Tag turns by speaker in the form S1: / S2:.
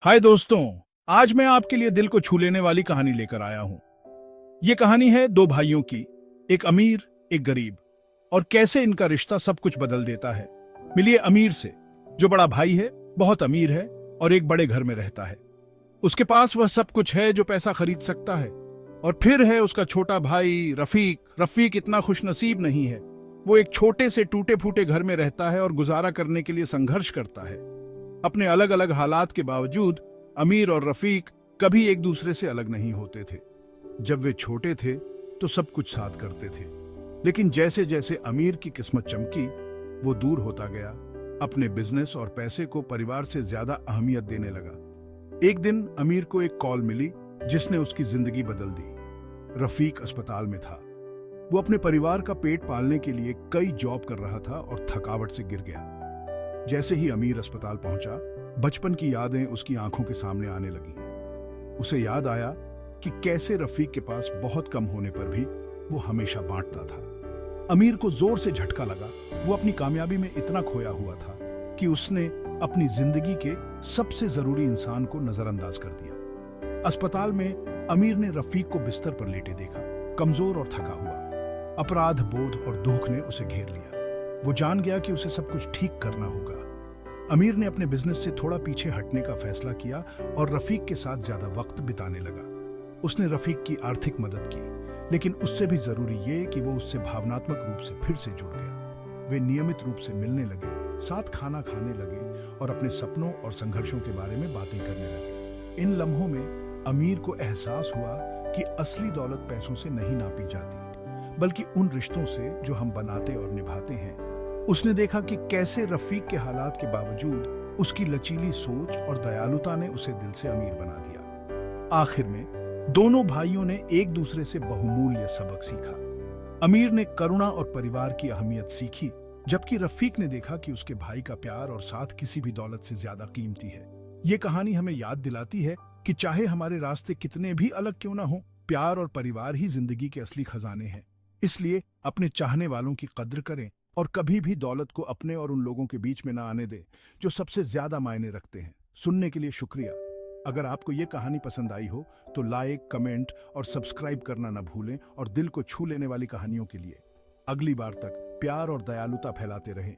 S1: हाय दोस्तों। आज मैं आपके लिए दिल को छू लेने वाली कहानी लेकर आया हूं। ये कहानी है दो भाइयों की, एक अमीर एक गरीब, और कैसे इनका रिश्ता सब कुछ बदल देता है। मिलिए अमीर से, जो बड़ा भाई है, बहुत अमीर है और एक बड़े घर में रहता है। उसके पास वह सब कुछ है जो पैसा खरीद सकता है। और फिर है उसका छोटा भाई रफीक। रफीक इतना खुशनसीब नहीं है। वो एक छोटे से टूटे फूटे घर में रहता है और गुजारा करने के लिए संघर्ष करता है। अपने अलग अलग हालात के बावजूद अमीर और रफीक कभी एक दूसरे से अलग नहीं होते थे। जब वे छोटे थे तो सब कुछ साथ करते थे, लेकिन जैसे जैसे अमीर की किस्मत चमकी, वो दूर होता गया। अपने बिजनेस और पैसे को परिवार से ज्यादा अहमियत देने लगा। एक दिन अमीर को एक कॉल मिली जिसने उसकी जिंदगी बदल दी। रफीक अस्पताल में था। वो अपने परिवार का पेट पालने के लिए कई जॉब कर रहा था और थकावट से गिर गया। जैसे ही अमीर अस्पताल पहुंचा, बचपन की यादें उसकी आंखों के सामने आने लगी। उसे याद आया कि कैसे रफीक के पास बहुत कम होने पर भी वो हमेशा बांटता था। अमीर को जोर से झटका लगा। वो अपनी कामयाबी में इतना खोया हुआ था कि उसने अपनी जिंदगी के सबसे जरूरी इंसान को नजरअंदाज कर दिया। अस्पताल में अमीर ने रफीक को बिस्तर पर लेटे देखा, कमजोर और थका हुआ। अपराध बोध और दुख ने उसे घेर लिया। वो जान गया कि उसे सब कुछ ठीक करना होगा। अमीर ने अपने बिजनेस से थोड़ा पीछे हटने का फैसला किया और रफीक के साथ ज्यादा वक्त बिताने लगा। उसने रफीक की आर्थिक मदद की, लेकिन उससे भी जरूरी ये कि वो उससे भावनात्मक रूप से फिर से जुड़ गया। वे नियमित रूप से मिलने लगे, साथ खाना खाने लगे और अपने सपनों और संघर्षों के बारे में बातें करने लगे। इन लम्हों में अमीर को एहसास हुआ कि असली दौलत पैसों से नहीं नापी जाती, बल्कि उन रिश्तों से जो हम बनाते और निभाते हैं। उसने देखा कि कैसे रफीक के हालात के बावजूद उसकी लचीली सोच और दयालुता ने उसे दिल से अमीर बना दिया। आखिर में दोनों भाइयों ने एक दूसरे से बहुमूल्य सबक सीखा। अमीर ने करुणा और परिवार की अहमियत सीखी, जबकि रफीक ने देखा कि उसके भाई का प्यार और साथ किसी भी दौलत से ज्यादा कीमती है। ये कहानी हमें याद दिलाती है कि चाहे हमारे रास्ते कितने भी अलग क्यों ना हो, प्यार और परिवार ही जिंदगी के असली खजाने हैं। इसलिए अपने चाहने वालों की कद्र करें और कभी भी दौलत को अपने और उन लोगों के बीच में ना आने दें जो सबसे ज्यादा मायने रखते हैं। सुनने के लिए शुक्रिया। अगर आपको ये कहानी पसंद आई हो तो लाइक, कमेंट और सब्सक्राइब करना ना भूलें। और दिल को छू लेने वाली कहानियों के लिए अगली बार तक प्यार और दयालुता फैलाते रहें।